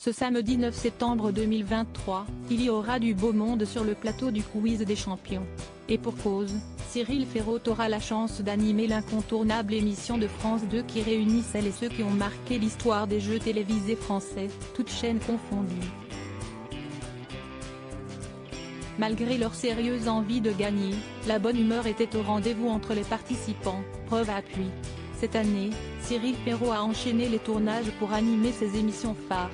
Ce samedi 9 septembre 2023, il y aura du beau monde sur le plateau du Quiz des champions. Et pour cause, Cyril Ferraud aura la chance d'animer l'incontournable émission de France 2 qui réunit celles et ceux qui ont marqué l'histoire des jeux télévisés français, toutes chaînes confondues. Malgré leur sérieuse envie de gagner, la bonne humeur était au rendez-vous entre les participants, preuve à appui. Cette année, Cyril Ferraud a enchaîné les tournages pour animer ses émissions phares.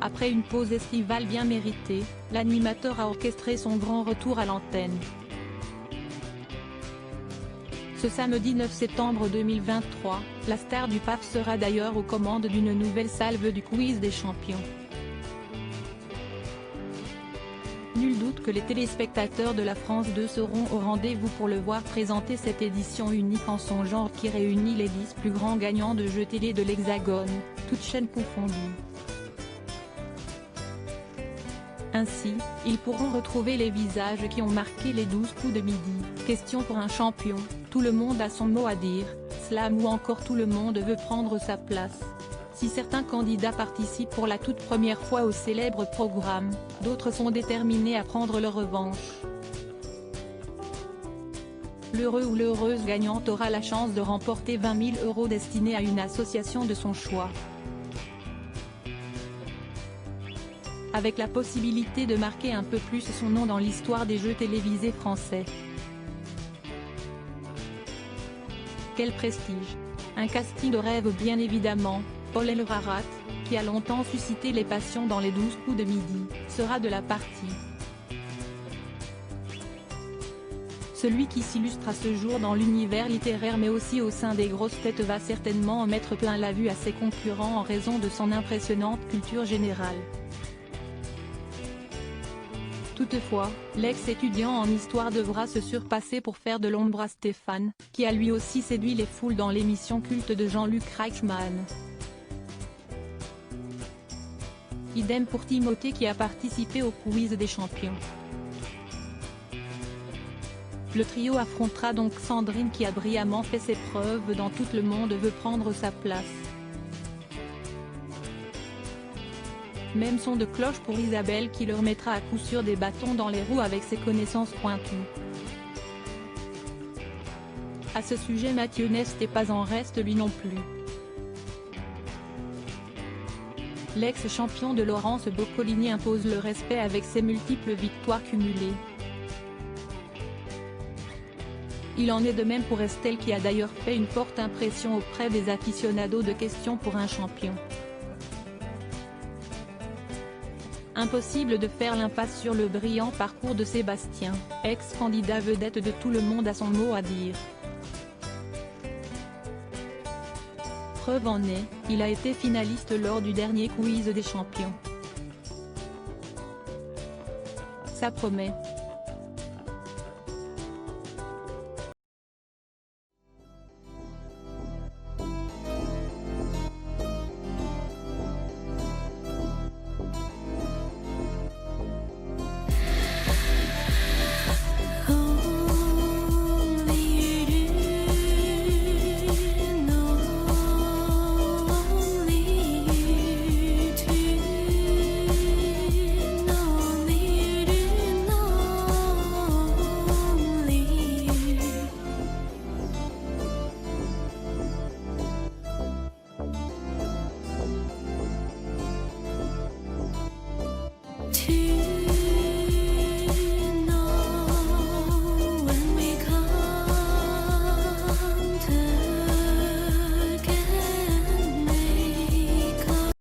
Après une pause estivale bien méritée, l'animateur a orchestré son grand retour à l'antenne. Ce samedi 9 septembre 2023, la star du PAF sera d'ailleurs aux commandes d'une nouvelle salve du Quiz des champions. Nul doute que les téléspectateurs de la France 2 seront au rendez-vous pour le voir présenter cette édition unique en son genre qui réunit les 10 plus grands gagnants de jeux télé de l'Hexagone, toutes chaînes confondues. Ainsi, ils pourront retrouver les visages qui ont marqué les 12 coups de midi, question pour un champion, tout le monde a son mot à dire, slam ou encore tout le monde veut prendre sa place. Si certains candidats participent pour la toute première fois au célèbre programme, d'autres sont déterminés à prendre leur revanche. L'heureux ou l'heureuse gagnante aura la chance de remporter 20 000 € destinés à une association de son choix. Avec la possibilité de marquer un peu plus son nom dans l'histoire des jeux télévisés français. Quel prestige! Un casting de rêve bien évidemment. Paul Elrarat, qui a longtemps suscité les passions dans les 12 coups de midi, sera de la partie. Celui qui s'illustre à ce jour dans l'univers littéraire mais aussi au sein des grosses têtes va certainement en mettre plein la vue à ses concurrents en raison de son impressionnante culture générale. Toutefois, l'ex-étudiant en histoire devra se surpasser pour faire de l'ombre à Stéphane, qui a lui aussi séduit les foules dans l'émission culte de Jean-Luc Reichmann. Idem pour Timothée qui a participé au Quiz des champions. Le trio affrontera donc Sandrine qui a brillamment fait ses preuves dans Tout le monde veut prendre sa place. Même son de cloche pour Isabelle qui leur mettra à coup sûr des bâtons dans les roues avec ses connaissances pointues. À ce sujet Mathieu Nest n'est pas en reste lui non plus. L'ex-champion de Laurence Boccolini impose le respect avec ses multiples victoires cumulées. Il en est de même pour Estelle qui a d'ailleurs fait une forte impression auprès des aficionados de questions pour un champion. Impossible de faire l'impasse sur le brillant parcours de Sébastien, ex-candidat vedette de Tout le monde a son mot à dire. Preuve en est, il a été finaliste lors du dernier Quiz des champions. Ça promet.